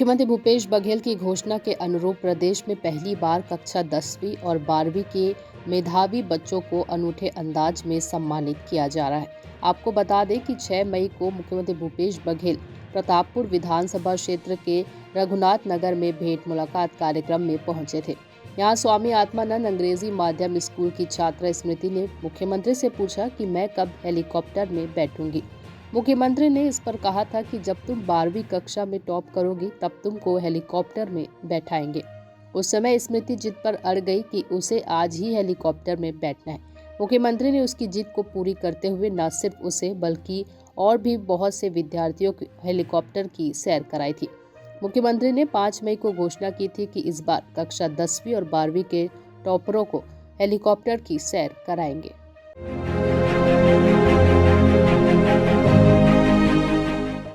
मुख्यमंत्री भूपेश बघेल की घोषणा के अनुरूप प्रदेश में पहली बार कक्षा 10वीं और 12वीं के मेधावी बच्चों को अनूठे अंदाज में सम्मानित किया जा रहा है। आपको बता दें कि 6 मई को मुख्यमंत्री भूपेश बघेल प्रतापपुर विधानसभा क्षेत्र के रघुनाथ नगर में भेंट मुलाकात कार्यक्रम में पहुंचे थे। यहाँ स्वामी आत्मानंद अंग्रेजी माध्यम स्कूल की छात्रा स्मृति ने मुख्यमंत्री से पूछा कि मैं कब हेलीकॉप्टर में बैठूंगी। मुख्यमंत्री ने इस पर कहा था कि जब तुम 12वीं कक्षा में टॉप करोगी तब तुमको हेलीकॉप्टर में बैठाएंगे। उस समय स्मृति जिद पर अड़ गई कि उसे आज ही हेलीकॉप्टर में बैठना है। मुख्यमंत्री ने उसकी जिद को पूरी करते हुए न सिर्फ उसे बल्कि और भी बहुत से विद्यार्थियों को हेलीकॉप्टर की सैर कराई थी। मुख्यमंत्री ने 5 मई को घोषणा की थी कि इस बार कक्षा 10वीं और 12वीं के टॉपरों को हेलीकॉप्टर की सैर कराएंगे।